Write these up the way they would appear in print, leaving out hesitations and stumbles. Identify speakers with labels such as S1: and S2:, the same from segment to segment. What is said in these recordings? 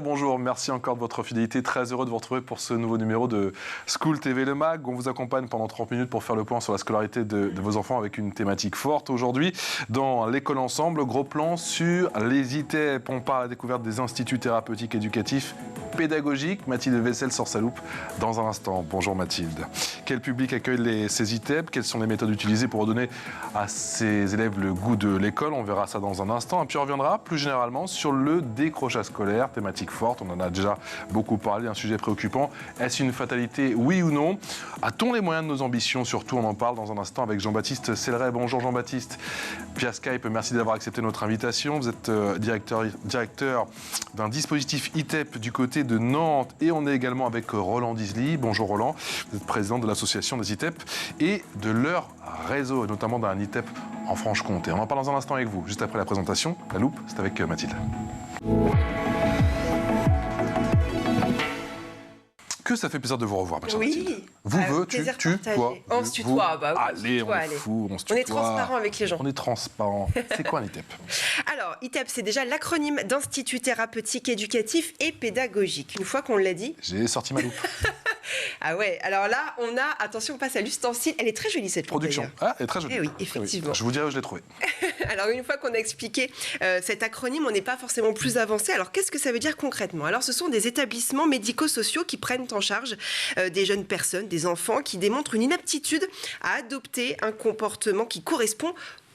S1: Bonjour, merci encore de votre fidélité. Très heureux de vous retrouver pour ce nouveau numéro de School TV Le Mag. On vous accompagne pendant 30 minutes pour faire le point sur la scolarité de vos enfants avec une thématique forte. Aujourd'hui, dans l'école ensemble, gros plan sur les ITEP. On part à la découverte des instituts thérapeutiques éducatifs pédagogiques. Mathilde Vessel sort sa loupe dans un instant. Bonjour Mathilde. Quel public accueille ces ITEP? Quelles sont les méthodes utilisées pour redonner à ces élèves le goût de l'école? On verra ça dans un instant. Et puis on reviendra plus généralement sur le décrochage scolaire, thématique forte. On en a déjà beaucoup parlé, un sujet préoccupant. Est-ce une fatalité, oui ou non? A-t-on les moyens de nos ambitions? Surtout, on en parle dans un instant avec Jean-Baptiste Selleret. Bonjour Jean-Baptiste. Via Skype, merci d'avoir accepté notre invitation. Vous êtes directeur d'un dispositif ITEP du côté de Nantes et on est également avec Roland Disly. Bonjour Roland, vous êtes président de l'association des ITEP et de leur réseau, notamment d'un ITEP en Franche-Comté. On en parle dans un instant avec vous, juste après la présentation. La loupe, c'est avec Mathilde. Que ça fait plaisir de vous revoir, ma chère Mathilde. Vous, tu, toi.
S2: On se tutoie, bah oui.
S1: Allez, on est fou, on se tutoie.
S2: On est transparent avec les gens.
S1: On est transparent. C'est quoi un ITEP?
S2: Alors, ITEP, c'est déjà l'acronyme d'Institut thérapeutique éducatif et pédagogique. Une fois qu'on l'a dit...
S1: J'ai sorti ma loupe.
S2: Ah ouais, alors là, on a... Attention, on passe à l'ustensile. Elle est très jolie, cette
S1: production. Ah, elle est très jolie.
S2: Eh oui, effectivement.
S1: Oui. Je vous dirai où je l'ai trouvée.
S2: Alors, une fois qu'on a expliqué cet acronyme, on n'est pas forcément plus avancé. Alors, qu'est-ce que ça veut dire concrètement? Alors, ce sont des établissements médico-sociaux qui prennent en charge des jeunes personnes, des enfants qui démontrent une inaptitude à adopter un comportement qui correspond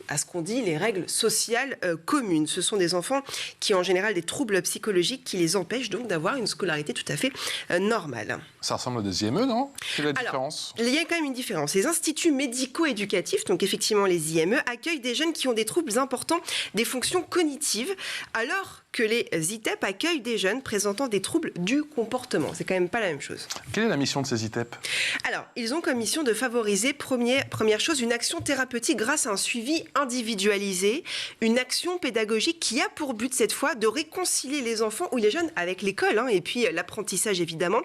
S2: à ce qu'on dit les règles sociales communes. Ce sont des enfants qui ont en général des troubles psychologiques qui les empêchent donc d'avoir une scolarité tout à fait normale.
S1: Ça ressemble à des IME, non? Quelle est la différence?
S2: Il y a quand même une différence. Les instituts médico-éducatifs, donc effectivement les IME, accueillent des jeunes qui ont des troubles importants des fonctions cognitives, alors que les ITEP accueillent des jeunes présentant des troubles du comportement. C'est quand même pas la même chose.
S1: Quelle est la mission de ces ITEP?
S2: Alors, ils ont comme mission de favoriser, première chose, une action thérapeutique grâce à un suivi individualisé, une action pédagogique qui a pour but cette fois de réconcilier les enfants ou les jeunes avec l'école, et puis l'apprentissage évidemment.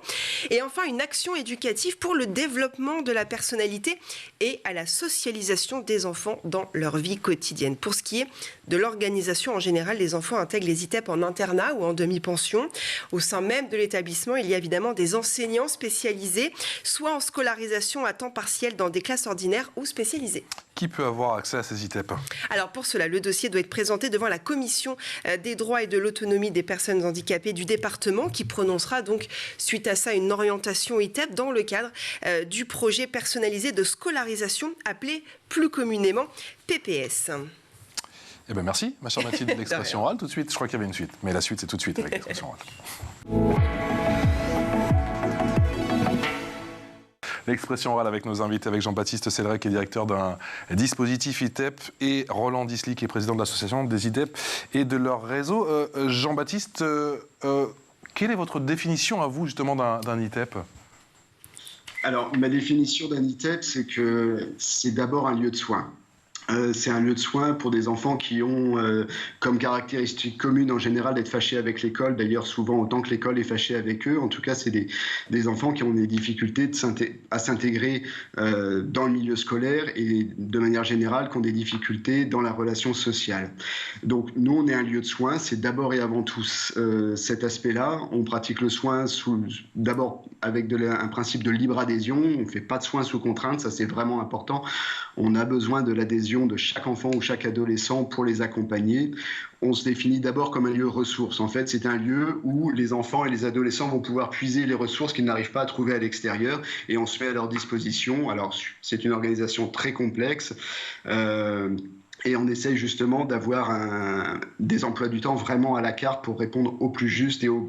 S2: Et enfin, une action éducative pour le développement de la personnalité et à la socialisation des enfants dans leur vie quotidienne. Pour ce qui est de l'organisation en général, les enfants intègrent les ITEP en internat ou en demi-pension. Au sein même de l'établissement, il y a évidemment des enseignants spécialisés, soit en scolarisation à temps partiel dans des classes ordinaires ou spécialisées.
S1: Qui peut avoir accès à ces ITEP?
S2: Alors pour cela, le dossier doit être présenté devant la commission des droits et de l'autonomie des personnes handicapées du département qui prononcera donc suite à ça une orientation ITEP dans le cadre du projet personnalisé de scolarisation appelé plus communément PPS.
S1: Eh bien merci, ma chère Mathilde, de l'expression orale tout de suite. Je crois qu'il y avait une suite, mais la suite c'est tout de suite avec l'expression orale. L'expression orale avec nos invités, avec Jean-Baptiste Selleret qui est directeur d'un dispositif ITEP et Roland Disly qui est président de l'association des ITEP et de leur réseau. Jean-Baptiste, quelle est votre définition à vous justement d'un ITEP?
S3: Alors ma définition d'un ITEP, c'est que c'est d'abord un lieu de soins. C'est un lieu de soins pour des enfants qui ont comme caractéristique commune en général d'être fâchés avec l'école, d'ailleurs souvent autant que l'école est fâchée avec eux. En tout cas, c'est des enfants qui ont des difficultés à s'intégrer dans le milieu scolaire et de manière générale qui ont des difficultés dans la relation sociale. Donc nous, on est un lieu de soins, c'est d'abord et avant tout cet aspect-là. On pratique le soin d'abord avec un principe de libre adhésion, on ne fait pas de soins sous contrainte, ça c'est vraiment important. On a besoin de l'adhésion de chaque enfant ou chaque adolescent pour les accompagner. On se définit d'abord comme un lieu ressource. En fait, c'est un lieu où les enfants et les adolescents vont pouvoir puiser les ressources qu'ils n'arrivent pas à trouver à l'extérieur et on se met à leur disposition. Alors, c'est une organisation très complexe. Et on essaye justement d'avoir des emplois du temps vraiment à la carte pour répondre au plus juste et au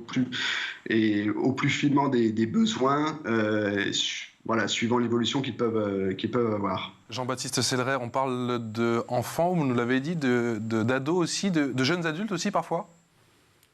S3: plus finement des besoins, suivant l'évolution qu'ils peuvent avoir.
S1: Jean-Baptiste Selleret, on parle d'enfants, vous nous l'avez dit, d'ados aussi, de jeunes adultes aussi parfois?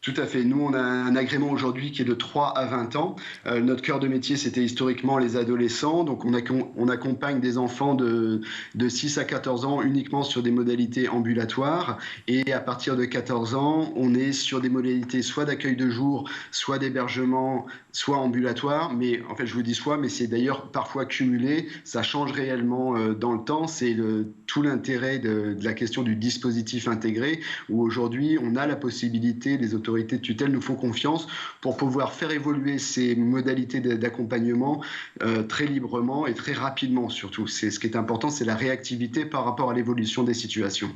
S3: Tout à fait. Nous, on a un agrément aujourd'hui qui est de 3 à 20 ans. Notre cœur de métier, c'était historiquement les adolescents. Donc, on accompagne des enfants de 6 à 14 ans uniquement sur des modalités ambulatoires. Et à partir de 14 ans, on est sur des modalités soit d'accueil de jour, soit d'hébergement, soit ambulatoire. Mais en fait, je vous dis soit, mais c'est d'ailleurs parfois cumulé. Ça change réellement dans le temps. C'est tout l'intérêt de la question du dispositif intégré, où aujourd'hui, on a la possibilité, les autorités autorités de tutelle nous font confiance pour pouvoir faire évoluer ces modalités d'accompagnement très librement et très rapidement surtout. C'est ce qui est important, c'est la réactivité par rapport à l'évolution des situations.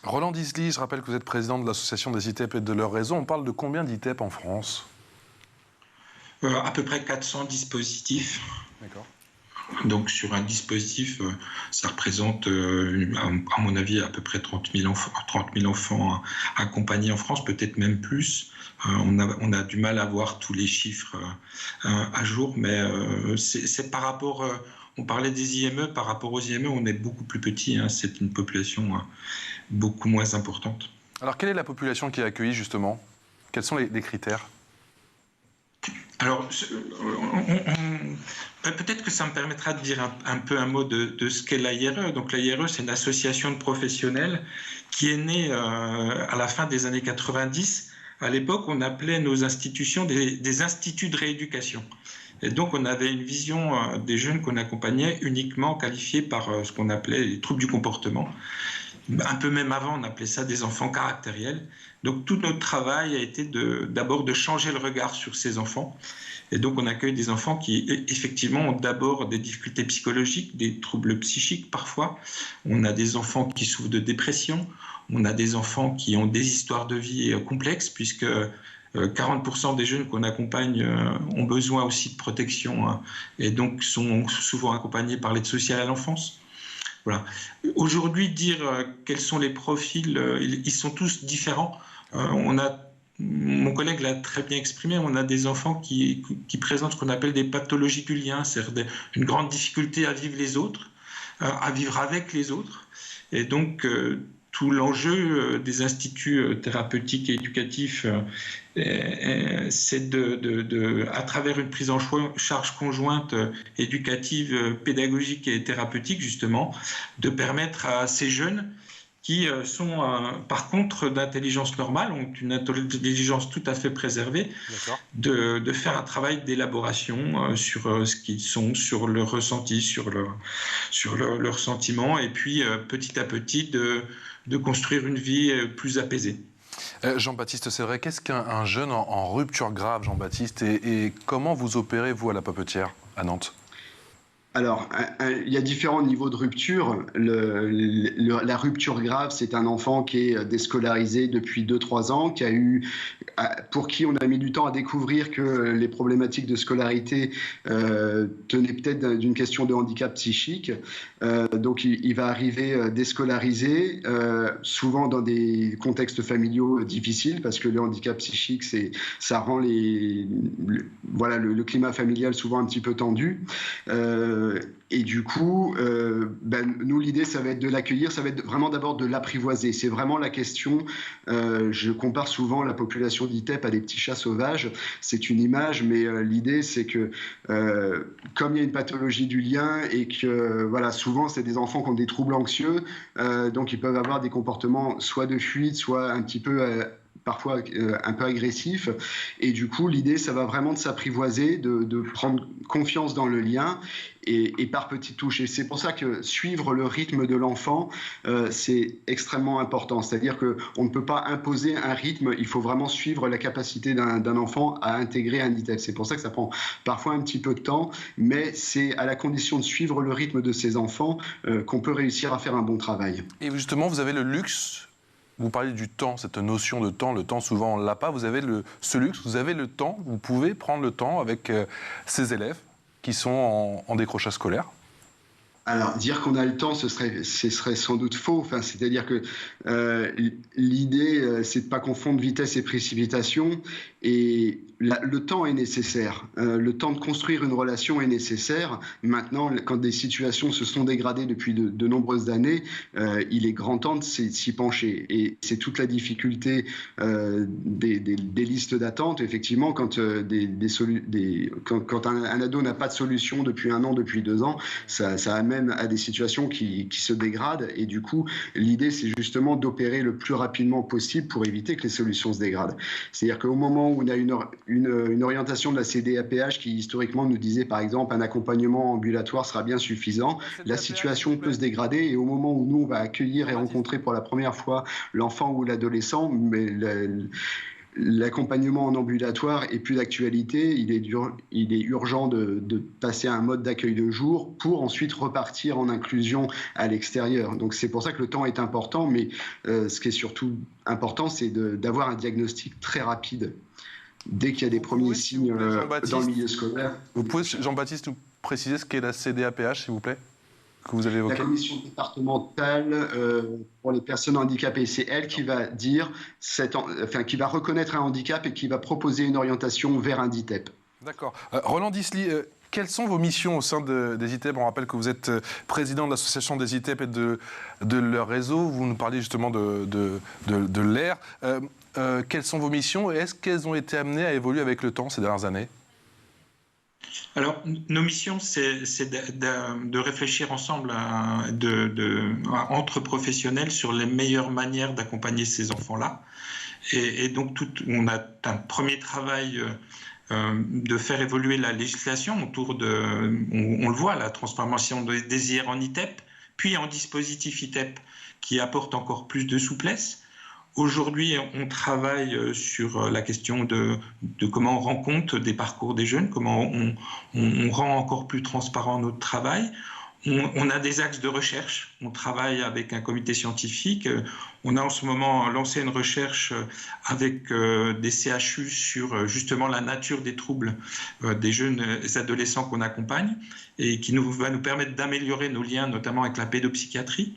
S1: Roland Disly, je rappelle que vous êtes président de l'association des ITEP et de leur réseau. On parle de combien d'ITEP en France ?
S4: À peu près 400 dispositifs.
S1: D'accord.
S4: Donc sur un dispositif, ça représente, à mon avis, à peu près 30 000 enfants accompagnés en France, peut-être même plus. On a du mal à voir tous les chiffres à jour, mais c'est par rapport... on parlait des IME, par rapport aux IME, on est beaucoup plus petit. C'est une population beaucoup moins importante.
S1: Alors, quelle est la population qui est accueillie, justement ? Quels sont les critères ?
S4: Alors, peut-être que ça me permettra de dire un peu un mot de ce qu'est l'AIRE. Donc l'AIRE, c'est une association de professionnels qui est née à la fin des années 90. À l'époque, on appelait nos institutions des instituts de rééducation. Et donc, on avait une vision des jeunes qu'on accompagnait uniquement qualifiés par ce qu'on appelait les troubles du comportement. Un peu même avant, on appelait ça des enfants caractériels. Donc tout notre travail a été d'abord de changer le regard sur ces enfants. Et donc on accueille des enfants qui effectivement ont d'abord des difficultés psychologiques, des troubles psychiques parfois. On a des enfants qui souffrent de dépression. On a des enfants qui ont des histoires de vie complexes puisque 40% des jeunes qu'on accompagne ont besoin aussi de protection et donc sont souvent accompagnés par l'aide sociale à l'enfance. Voilà. Aujourd'hui, dire quels sont les profils, ils sont tous différents. Mon collègue l'a très bien exprimé, on a des enfants qui présentent ce qu'on appelle des pathologies du lien, c'est-à-dire une grande difficulté à vivre les autres, à vivre avec les autres. Et donc, tout l'enjeu des instituts thérapeutiques et éducatifs, c'est à travers une prise en charge conjointe éducative, pédagogique et thérapeutique, justement, de permettre à ces jeunes qui sont, par contre, d'intelligence normale, ont une intelligence tout à fait préservée, de faire un travail d'élaboration sur ce qu'ils sont, sur leur ressenti, sur leur sentiment, et puis petit à petit de construire une vie plus apaisée.
S1: Jean-Baptiste, c'est vrai, qu'est-ce qu'un jeune en rupture grave, Jean-Baptiste, et comment vous opérez, vous, à la Papetière, à Nantes ?
S3: Alors, il y a différents niveaux de rupture. La rupture grave, c'est un enfant qui est déscolarisé depuis 2-3 ans, pour qui on a mis du temps à découvrir que les problématiques de scolarité tenaient peut-être d'une question de handicap psychique. Donc, il va arriver déscolarisé, souvent dans des contextes familiaux difficiles, parce que le handicap psychique, ça rend le climat familial souvent un petit peu tendu. Et du coup, nous, l'idée, ça va être de l'accueillir, ça va être vraiment d'abord de l'apprivoiser. C'est vraiment la question. Je compare souvent la population d'ITEP à des petits chats sauvages. C'est une image, mais l'idée, c'est que comme il y a une pathologie du lien et que souvent, c'est des enfants qui ont des troubles anxieux, donc ils peuvent avoir des comportements soit de fuite, soit un petit peu... parfois un peu agressif, et du coup l'idée ça va vraiment de s'apprivoiser, de prendre confiance dans le lien et par petites touches, et c'est pour ça que suivre le rythme de l'enfant c'est extrêmement important, c'est-à-dire qu'on ne peut pas imposer un rythme, il faut vraiment suivre la capacité d'un enfant à intégrer un ITEP. C'est pour ça que ça prend parfois un petit peu de temps, mais c'est à la condition de suivre le rythme de ces enfants qu'on peut réussir à faire un bon travail.
S1: Et justement, vous avez le luxe. Vous parlez du temps, cette notion de temps. Le temps, souvent, on ne l'a pas. Vous avez ce luxe, vous avez le temps. Vous pouvez prendre le temps avec ces élèves qui sont en décrochage scolaire.
S3: Alors, dire qu'on a le temps, ce serait sans doute faux. C'est-à-dire que l'idée, c'est de ne pas confondre vitesse et précipitation. Et le temps est nécessaire. Le temps de construire une relation est nécessaire. Maintenant, quand des situations se sont dégradées depuis de nombreuses années, il est grand temps de s'y pencher. Et c'est toute la difficulté des listes d'attente. Effectivement, quand un ado n'a pas de solution depuis 1 an, depuis 2 ans, ça amène à des situations qui se dégradent, et du coup l'idée c'est justement d'opérer le plus rapidement possible pour éviter que les solutions se dégradent. C'est-à-dire qu'au moment où on a une orientation de la CDAPH qui historiquement nous disait par exemple un accompagnement ambulatoire sera bien suffisant, la situation peut se dégrader, et au moment où nous on va accueillir et rencontrer pour la première fois l'enfant ou l'adolescent, mais l'accompagnement en ambulatoire est plus d'actualité. Il est urgent de passer à un mode d'accueil de jour pour ensuite repartir en inclusion à l'extérieur. Donc c'est pour ça que le temps est important, mais ce qui est surtout important, c'est d'avoir un diagnostic très rapide. Dès qu'il y a des premiers signes dans le milieu scolaire.
S1: Vous pouvez, Jean-Baptiste, nous préciser ce qu'est la CDAPH, s'il vous plaît, que vous avez évoqué?
S3: La commission départementale pour les personnes handicapées, c'est elle qui va qui va reconnaître un handicap et qui va proposer une orientation vers un DITEP.
S1: D'accord. Roland Disly, quelles sont vos missions au sein des ITEP? On rappelle que vous êtes président de l'association des ITEP et de leur réseau. Vous nous parliez justement de l'AIR. Quelles sont vos missions et est-ce qu'elles ont été amenées à évoluer avec le temps ces dernières années?
S4: Alors, nos missions, c'est de réfléchir ensemble entre professionnels sur les meilleures manières d'accompagner ces enfants-là. Et donc, on a un premier travail de faire évoluer la législation autour on le voit, la transformation des désirs en ITEP, puis en dispositif ITEP qui apporte encore plus de souplesse. Aujourd'hui, on travaille sur la question de comment on rend compte des parcours des jeunes, comment on rend encore plus transparent notre travail. On a des axes de recherche, on travaille avec un comité scientifique. On a en ce moment lancé une recherche avec des CHU sur justement la nature des troubles des jeunes adolescents qu'on accompagne et qui va nous permettre d'améliorer nos liens, notamment avec la pédopsychiatrie.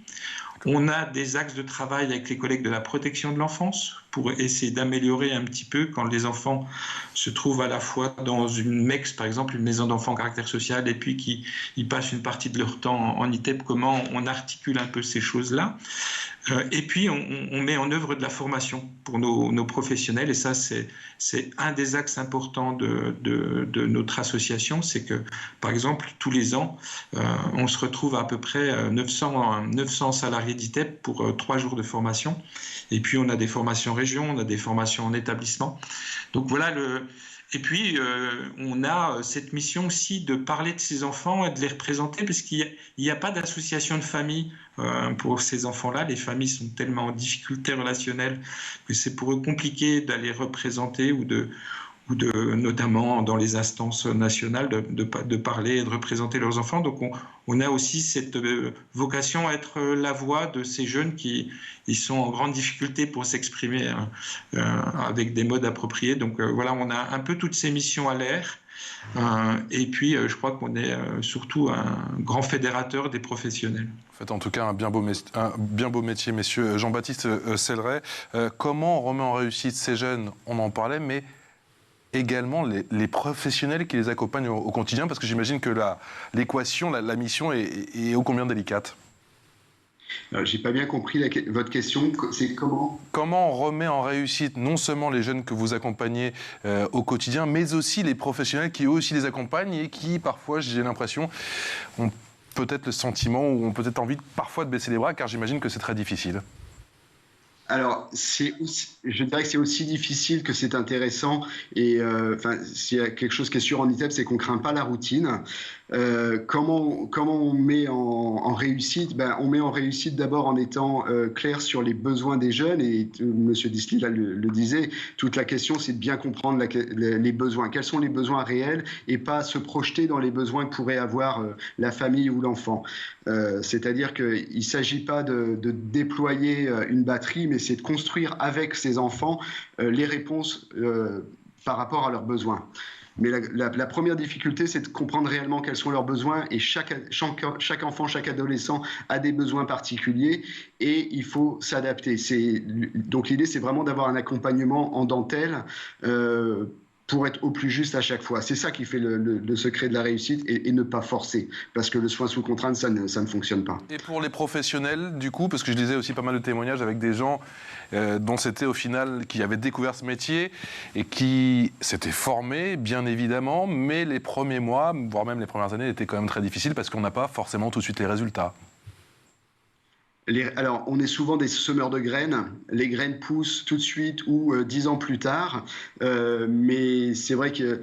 S4: On a des axes de travail avec les collègues de la protection de l'enfance pour essayer d'améliorer un petit peu quand les enfants se trouvent à la fois dans une MEX, par exemple, une maison d'enfants à caractère social, et puis qu'ils passent une partie de leur temps en ITEP, comment on articule un peu ces choses-là. Et puis, on met en œuvre de la formation pour nos professionnels. Et ça, c'est un des axes importants de notre association. C'est que, par exemple, tous les ans, on se retrouve à peu près 900 salariés d'ITEP pour 3 jours de formation. Et puis, on a des formations région, on a des formations en établissement. Donc, voilà Et puis, on a cette mission aussi de parler de ces enfants et de les représenter, parce qu'il n'y a pas d'association de famille pour ces enfants-là. Les familles sont tellement en difficulté relationnelle que c'est pour eux compliqué d'aller représenter ou notamment dans les instances nationales, de parler et de représenter leurs enfants. Donc on a aussi cette vocation à être la voix de ces jeunes qui sont en grande difficulté pour s'exprimer avec des modes appropriés. Donc voilà, on a un peu toutes ces missions à l'air. Et puis je crois qu'on est surtout un grand fédérateur des professionnels.
S1: Vous faites en tout cas un bien beau métier, messieurs. Jean-Baptiste Selleret, comment on remet en réussite ces jeunes? On en parlait, mais également les professionnels qui les accompagnent au quotidien, parce que j'imagine que l'équation, la mission est ô combien délicate.
S3: J'ai pas bien compris votre question, c'est comment?
S1: Comment on remet en réussite non seulement les jeunes que vous accompagnez au quotidien, mais aussi les professionnels qui eux aussi les accompagnent et qui parfois, j'ai l'impression, ont peut-être le sentiment ou ont peut-être envie parfois de baisser les bras, car j'imagine que c'est très difficile.
S3: Alors, je dirais que c'est aussi difficile que c'est intéressant. Et s'il y a quelque chose qui est sûr en ITEP, c'est qu'on ne craint pas la routine. Comment on met en réussite? On met en réussite d'abord en étant clair sur les besoins des jeunes. Et M. Disly le disait, toute la question, c'est de bien comprendre les besoins. Quels sont les besoins réels et pas se projeter dans les besoins que pourrait avoir la famille ou l'enfant. C'est-à-dire qu'il ne s'agit pas de déployer une batterie, mais c'est de construire avec ces enfants les réponses par rapport à leurs besoins. Mais la première difficulté, c'est de comprendre réellement quels sont leurs besoins, et chaque enfant, chaque adolescent a des besoins particuliers et il faut s'adapter. Donc l'idée, c'est vraiment d'avoir un accompagnement en dentelle pour être au plus juste à chaque fois. C'est ça qui fait le secret de la réussite, et ne pas forcer, parce que le soin sous contrainte, ça ne fonctionne pas.
S1: Et pour les professionnels, du coup, parce que je lisais aussi pas mal de témoignages avec des gens dont c'était au final, qui avaient découvert ce métier et qui s'étaient formés, bien évidemment, mais les premiers mois, voire même les premières années, étaient quand même très difficiles parce qu'on n'a pas forcément tout de suite les résultats.
S3: Alors, on est souvent des semeurs de graines. Les graines poussent tout de suite ou 10 ans plus tard. Mais c'est vrai que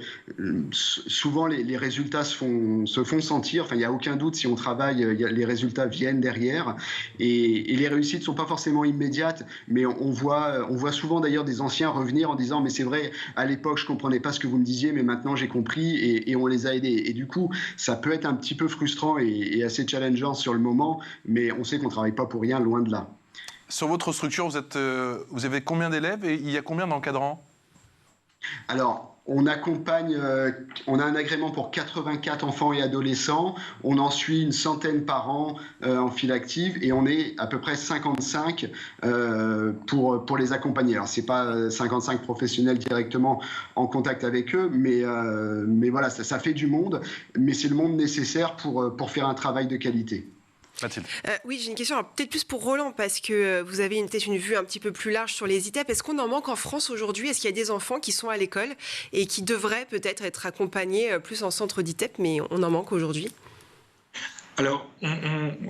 S3: souvent, les résultats se font sentir. Enfin, il n'y a aucun doute, si on travaille, les résultats viennent derrière. Et les réussites ne sont pas forcément immédiates. Mais on voit souvent d'ailleurs des anciens revenir en disant « Mais c'est vrai, à l'époque, je ne comprenais pas ce que vous me disiez, mais maintenant j'ai compris et on les a aidés. » Et du coup, ça peut être un petit peu frustrant et assez challengeant sur le moment. Mais on sait qu'on ne travaille pas pour rien, loin de là.
S1: Sur votre structure, vous avez combien d'élèves et il y a combien d'encadrants?
S3: Alors, on accompagne, on a un agrément pour 84 enfants et adolescents, on en suit une centaine par an en file active et on est à peu près 55 pour les accompagner. Alors, ce n'est pas 55 professionnels directement en contact avec eux, mais voilà, ça fait du monde, mais c'est le monde nécessaire pour faire un travail de qualité.
S1: Mathilde.
S2: Oui, j'ai une question, peut-être plus pour Roland, parce que vous avez peut-être une vue un petit peu plus large sur les ITEP. Est-ce qu'on en manque en France aujourd'hui? Est-ce qu'il y a des enfants qui sont à l'école et qui devraient peut-être être accompagnés plus en centre d'ITEP, mais on en manque aujourd'hui?
S4: Alors,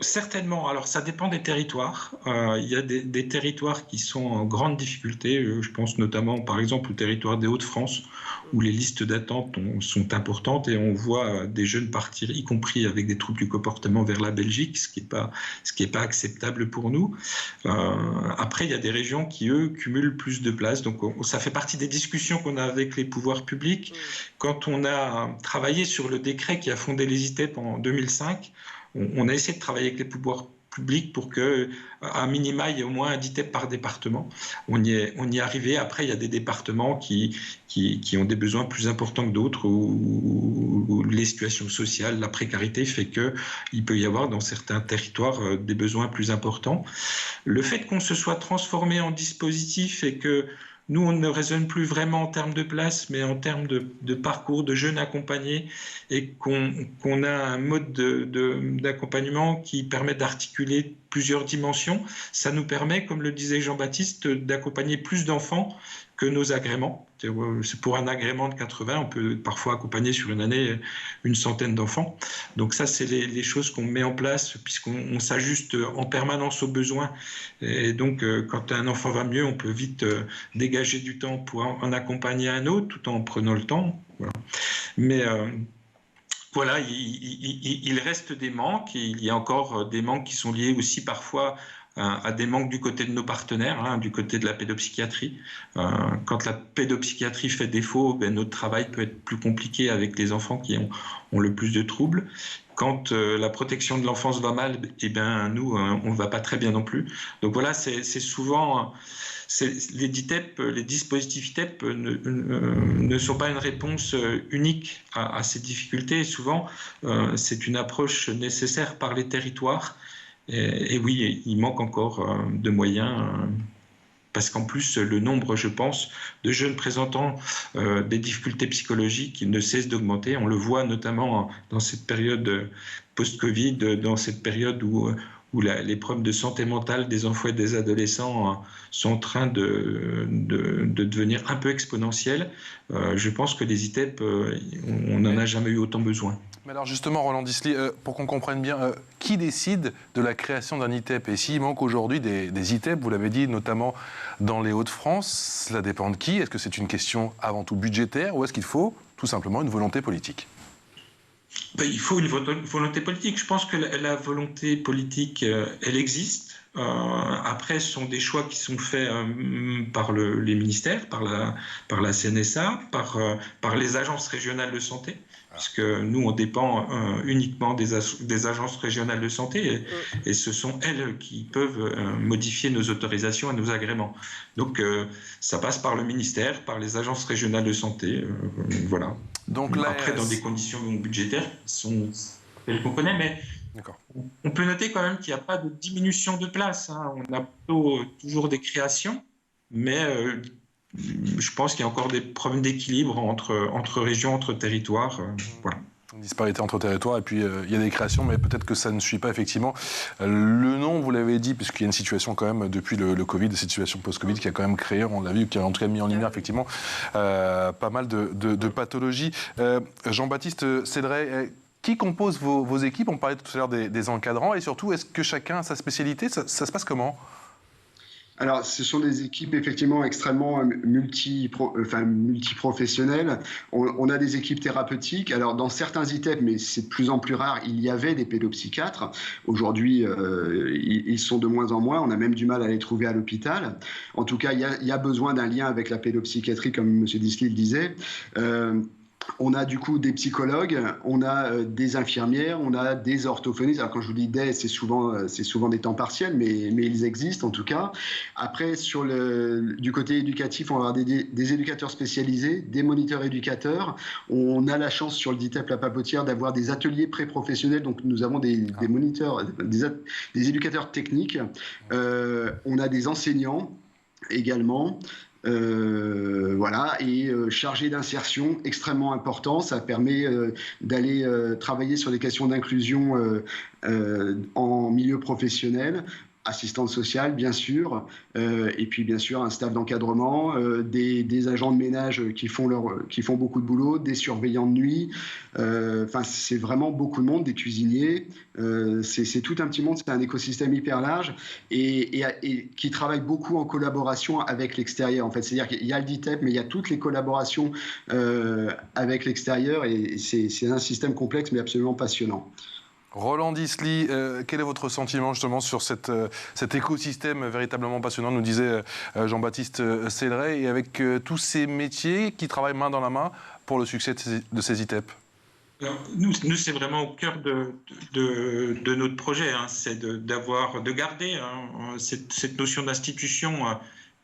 S4: certainement. Alors, ça dépend des territoires. Il y a des territoires qui sont en grande difficulté. Je pense notamment, par exemple, au territoire des Hauts-de-France, où les listes d'attente sont importantes et on voit des jeunes partir, y compris avec des troubles du comportement, vers la Belgique, ce qui est pas acceptable pour nous. Après, il y a des régions qui, eux, cumulent plus de places. Donc, ça fait partie des discussions qu'on a avec les pouvoirs publics. Quand on a travaillé sur le décret qui a fondé les ITEP en 2005, on a essayé de travailler avec les pouvoirs publics pour qu'à minima, il y ait au moins un ITEP par département. On y est arrivé. Après, il y a des départements qui ont des besoins plus importants que d'autres, où les situations sociales, la précarité fait qu'il peut y avoir dans certains territoires des besoins plus importants. Le fait qu'on se soit transformé en dispositif et que nous, on ne raisonne plus vraiment en termes de place, mais en termes de parcours, de jeunes accompagnés, et qu'on a un mode d'accompagnement qui permet d'articuler plusieurs dimensions. Ça nous permet, comme le disait Jean-Baptiste, d'accompagner plus d'enfants que nos agréments. C'est pour un agrément de 80, on peut parfois accompagner sur une année une centaine d'enfants. Donc ça, c'est les choses qu'on met en place puisqu'on s'ajuste en permanence aux besoins. Et donc, quand un enfant va mieux, on peut vite dégager du temps pour en accompagner un autre tout en prenant le temps. Voilà. Mais voilà, il reste des manques. Et il y a encore des manques qui sont liés aussi parfois à des manques du côté de nos partenaires, du côté de la pédopsychiatrie. Quand la pédopsychiatrie fait défaut, notre travail peut être plus compliqué avec les enfants qui ont le plus de troubles. Quand la protection de l'enfance va mal, nous, on ne va pas très bien non plus. Donc voilà, c'est souvent... les DITEP, les dispositifs ITEP ne sont pas une réponse unique à ces difficultés. Et souvent, c'est une approche nécessaire par les territoires. Et oui, il manque encore de moyens, parce qu'en plus, le nombre, je pense, de jeunes présentant des difficultés psychologiques ne cesse d'augmenter. On le voit notamment dans cette période post-Covid, dans cette période où les problèmes de santé mentale des enfants et des adolescents sont en train de devenir un peu exponentiels. Je pense que les ITEP, on n'en a jamais eu autant besoin.
S1: Mais alors justement, Roland Disly, pour qu'on comprenne bien, qui décide de la création d'un ITEP? Et s'il manque aujourd'hui des ITEP, vous l'avez dit, notamment dans les Hauts-de-France, cela dépend de qui? Est-ce que c'est une question avant tout budgétaire ou est-ce qu'il faut tout simplement une volonté politique?
S4: Il faut une volonté politique. Je pense que la volonté politique, elle existe. Après, ce sont des choix qui sont faits par les ministères, par la CNSA, par les agences régionales de santé, puisque nous, on dépend uniquement des agences régionales de santé, et ce sont elles qui peuvent modifier nos autorisations et nos agréments. Donc, ça passe par le ministère, par les agences régionales de santé, voilà. Donc, après, dans des conditions budgétaires qui sont telles qu'on connaît, mais on peut noter quand même qu'il n'y a pas de diminution de place. On a plutôt toujours des créations, mais je pense qu'il y a encore des problèmes d'équilibre entre régions, entre territoires. Voilà.
S1: Une disparité entre territoires, et puis il y a des créations, mais peut-être que ça ne suit pas effectivement. Le nom, vous l'avez dit, puisqu'il y a une situation quand même depuis le Covid, une situation post-Covid qui a quand même créé, on l'a vu, qui a en tout cas mis en lumière effectivement pas mal de pathologies. Jean-Baptiste Cédret, Qui compose vos équipes? On parlait tout à l'heure des encadrants. Et surtout, est-ce que chacun a sa spécialité? Ça se passe comment?
S3: Alors, ce sont des équipes effectivement extrêmement multiprofessionnelles. On a des équipes thérapeutiques. Alors, dans certains ITEP, mais c'est de plus en plus rare, il y avait des pédopsychiatres. Aujourd'hui, ils sont de moins en moins. On a même du mal à les trouver à l'hôpital. En tout cas, il y a besoin d'un lien avec la pédopsychiatrie, comme M. Disly le disait. On a du coup des psychologues, on a des infirmières, on a des orthophonistes. Alors quand je vous dis des, c'est souvent des temps partiels, mais ils existent en tout cas. Après, du côté éducatif, on va avoir des éducateurs spécialisés, des moniteurs éducateurs. On a la chance sur le DITEP La Papotière d'avoir des ateliers pré-professionnels. Donc nous avons des moniteurs, des éducateurs techniques. On a des enseignants également. Voilà, et chargé d'insertion, extrêmement important. Ça permet d'aller travailler sur des questions d'inclusion en milieu professionnel. Assistante sociale, bien sûr, et puis bien sûr un staff d'encadrement, des agents de ménage qui font beaucoup de boulot, des surveillants de nuit. Enfin, c'est vraiment beaucoup de monde, des cuisiniers. C'est tout un petit monde, c'est un écosystème hyper large et qui travaille beaucoup en collaboration avec l'extérieur. En fait, c'est-à-dire qu'il y a le DITEP, mais il y a toutes les collaborations avec l'extérieur et c'est un système complexe mais absolument passionnant.
S1: Roland Disly, quel est votre sentiment justement sur cet écosystème véritablement passionnant, nous disait Jean-Baptiste Céleret, et avec tous ces métiers qui travaillent main dans la main pour le succès de ces ITEP?
S4: Alors, nous c'est vraiment au cœur de notre projet, hein, c'est de garder cette notion d'institution,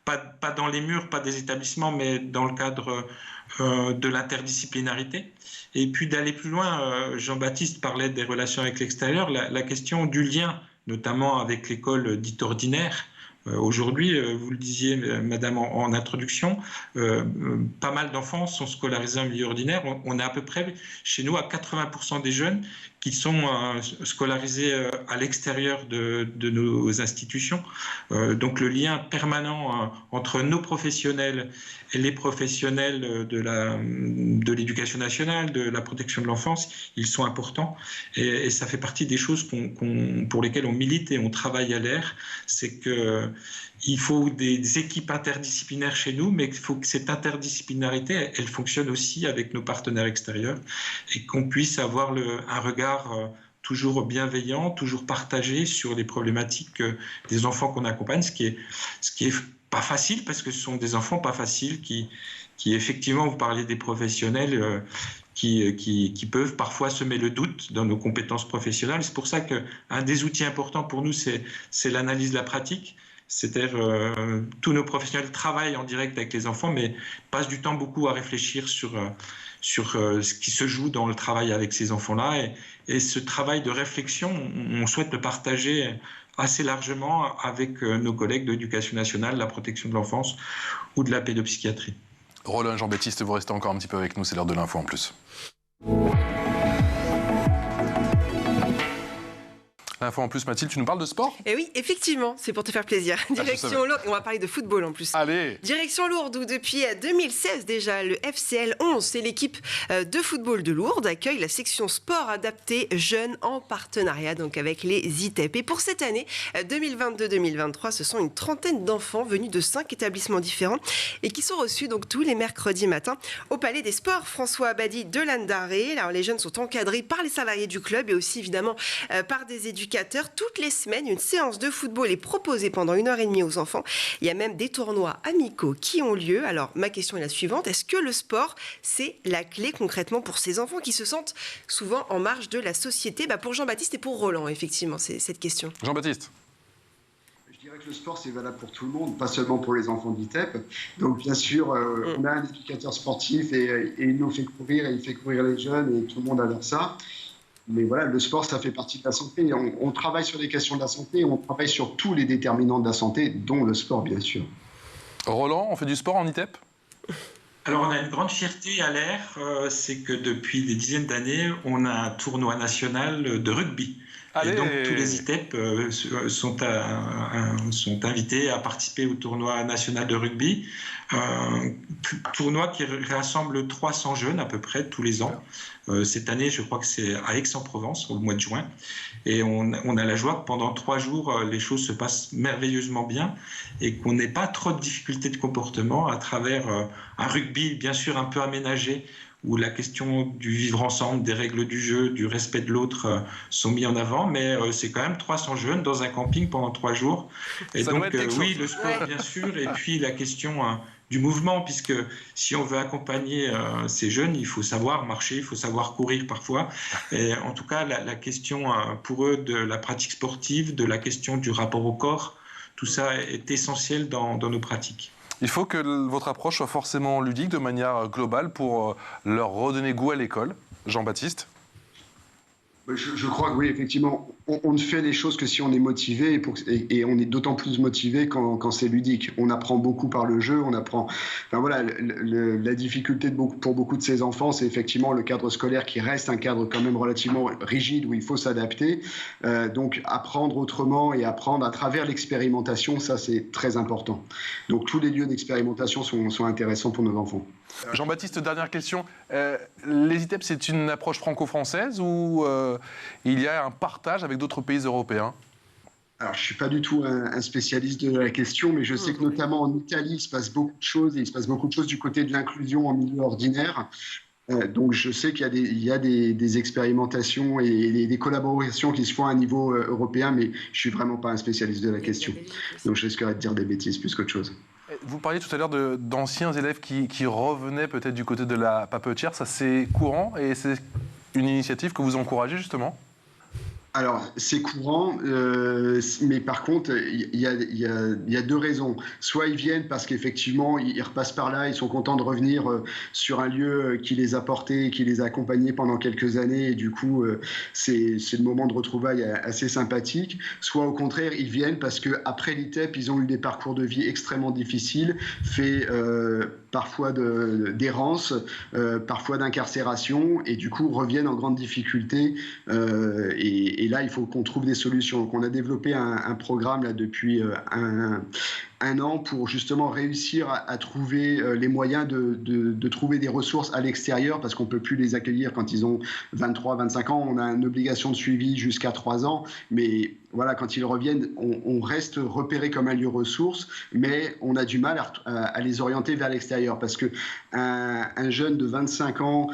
S4: pas dans les murs, pas des établissements, mais dans le cadre de l'interdisciplinarité. Et puis d'aller plus loin, Jean-Baptiste parlait des relations avec l'extérieur, la question du lien, notamment avec l'école dite ordinaire. Aujourd'hui, vous le disiez, madame, en introduction, pas mal d'enfants sont scolarisés en milieu ordinaire. On est à peu près, chez nous, à 80% des jeunes qui sont scolarisés à l'extérieur de nos institutions. Donc le lien permanent entre nos professionnels et les professionnels de l'éducation nationale, de la protection de l'enfance, ils sont importants. Et ça fait partie des choses pour lesquelles on milite et on travaille à l'AIR. C'est qu'il faut des équipes interdisciplinaires chez nous, mais il faut que cette interdisciplinarité, elle fonctionne aussi avec nos partenaires extérieurs et qu'on puisse avoir un regard toujours bienveillant, toujours partagé sur les problématiques des enfants qu'on accompagne, ce qui est pas facile parce que ce sont des enfants pas faciles qui effectivement, vous parliez des professionnels qui peuvent parfois semer le doute dans nos compétences professionnelles. C'est pour ça qu'un des outils importants pour nous, c'est l'analyse de la pratique. C'est-à-dire tous nos professionnels travaillent en direct avec les enfants, mais passent du temps beaucoup à réfléchir sur ce qui se joue dans le travail avec ces enfants-là. Et ce travail de réflexion, on souhaite le partager assez largement avec nos collègues de l'éducation nationale, de la protection de l'enfance ou de la pédopsychiatrie.
S1: Roland, Jean-Baptiste, vous restez encore un petit peu avec nous, c'est l'heure de l'info en plus. L'info en plus, Mathilde, tu nous parles de sport?
S2: Eh oui, effectivement, c'est pour te faire plaisir. Direction Lourdes, on va parler de football en plus.
S1: Allez.
S2: Direction Lourdes, où depuis 2016 déjà, le FCL 11, c'est l'équipe de football de Lourdes, accueille la section sport adapté jeunes en partenariat donc avec les ITEP. Et pour cette année 2022-2023, ce sont une trentaine d'enfants venus de 5 établissements différents et qui sont reçus donc tous les mercredis matins au Palais des Sports. François Abadi de Landaré. Alors les jeunes sont encadrés par les salariés du club et aussi évidemment par des éducateurs. Toutes les semaines, une séance de football est proposée pendant 1h30 aux enfants. Il y a même des tournois amicaux qui ont lieu. Alors, ma question est la suivante. Est-ce que le sport, c'est la clé concrètement pour ces enfants qui se sentent souvent en marge de la société? Pour Jean-Baptiste et pour Roland, effectivement, c'est cette question.
S1: Jean-Baptiste.
S3: Je dirais que le sport, c'est valable pour tout le monde, pas seulement pour les enfants d'ITEP. Donc, bien sûr, on a un éducateur sportif et il nous fait courir et il fait courir les jeunes et tout le monde adore ça. Mais voilà, le sport, ça fait partie de la santé. On travaille sur les questions de la santé, on travaille sur tous les déterminants de la santé, dont le sport, bien sûr.
S1: Roland, on fait du sport en ITEP?
S4: Alors, on a une grande fierté à l'AIR, c'est que depuis des dizaines d'années, on a un tournoi national de rugby.
S1: Allez.
S4: Et donc tous les ITEP sont invités à participer au tournoi national de rugby, tournoi qui rassemble 300 jeunes à peu près tous les ans. Cette année, je crois que c'est à Aix-en-Provence, au mois de juin. Et on a la joie que pendant 3 jours, les choses se passent merveilleusement bien et qu'on n'ait pas trop de difficultés de comportement à travers un rugby, bien sûr, un peu aménagé, où la question du vivre ensemble, des règles du jeu, du respect de l'autre sont mis en avant. Mais c'est quand même 300 jeunes dans un camping pendant 3 jours. Et
S1: ça
S4: donc,
S1: oui,
S4: le sport, bien sûr, et puis la question du mouvement, puisque si on veut accompagner ces jeunes, il faut savoir marcher, il faut savoir courir parfois. Et en tout cas, la question pour eux de la pratique sportive, de la question du rapport au corps, tout ça est essentiel dans nos pratiques.
S1: Il faut que votre approche soit forcément ludique de manière globale pour leur redonner goût à l'école. Jean-Baptiste ?
S3: Je crois que oui, effectivement, on ne fait les choses que si on est motivé et on est d'autant plus motivé quand c'est ludique. On apprend beaucoup par le jeu, on apprend. Enfin voilà, la difficulté pour beaucoup de ces enfants, c'est effectivement le cadre scolaire qui reste un cadre quand même relativement rigide où il faut s'adapter. Donc apprendre autrement et apprendre à travers l'expérimentation, ça c'est très important. Donc tous les lieux d'expérimentation sont intéressants pour nos enfants.
S1: Jean-Baptiste, dernière question. Les ITEP, c'est une approche franco-française ou il y a un partage avec d'autres pays européens ?
S3: Alors, je ne suis pas du tout un spécialiste de la question, mais je sais que notamment en Italie, il se passe beaucoup de choses, et il se passe beaucoup de choses du côté de l'inclusion en milieu ordinaire. Donc, je sais qu'il y a des expérimentations et des collaborations qui se font à un niveau européen, mais je ne suis vraiment pas un spécialiste de la question. Donc, je risquerais de dire des bêtises plus qu'autre chose.
S1: Vous parliez tout à l'heure d'anciens élèves qui revenaient peut-être du côté de la papetière. Ça, c'est courant et c'est une initiative que vous encouragez justement ?
S3: Alors, c'est courant, mais par contre, il y a 2 raisons. Soit ils viennent parce qu'effectivement, ils repassent par là, ils sont contents de revenir sur un lieu qui les a portés, qui les a accompagnés pendant quelques années, et du coup, c'est le moment de retrouvailles assez sympathique. Soit au contraire, ils viennent parce qu'après l'ITEP, ils ont eu des parcours de vie extrêmement difficiles, faits parfois d'errance, parfois d'incarcération, et du coup reviennent en grande difficulté. Et là, il faut qu'on trouve des solutions. Donc, on a développé un programme là, depuis un an pour justement réussir à trouver les moyens de trouver des ressources à l'extérieur, parce qu'on ne peut plus les accueillir quand ils ont 23, 25 ans. On a une obligation de suivi jusqu'à 3 ans, mais voilà, quand ils reviennent, on reste repéré comme un lieu ressource, mais on a du mal à les orienter vers l'extérieur, parce qu'un jeune de 25 ans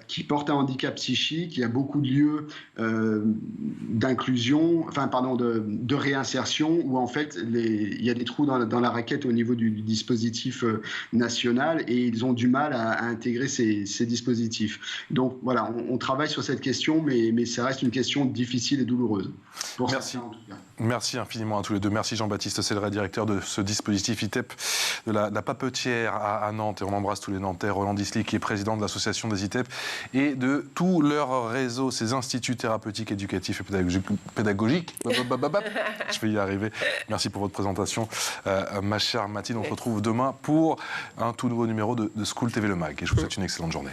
S3: qui porte un handicap psychique, il y a beaucoup de lieux de réinsertion où en fait il y a des trous dans la raquette au niveau du dispositif national, et ils ont du mal à intégrer ces dispositifs. Donc voilà, on travaille sur cette question, mais ça reste une question difficile et douloureuse.
S1: Merci. Merci infiniment à tous les deux. Merci Jean-Baptiste Céleret, directeur de ce dispositif ITEP de la papetière à Nantes. Et on embrasse tous les Nantais. Roland Disly, qui est président de l'association des ITEP et de tout leur réseau, ces instituts thérapeutiques, éducatifs et pédagogiques. Je vais y arriver. Merci pour votre présentation, ma chère Mathilde. On se retrouve demain pour un tout nouveau numéro de School TV Le Mag. Et je vous souhaite une excellente journée.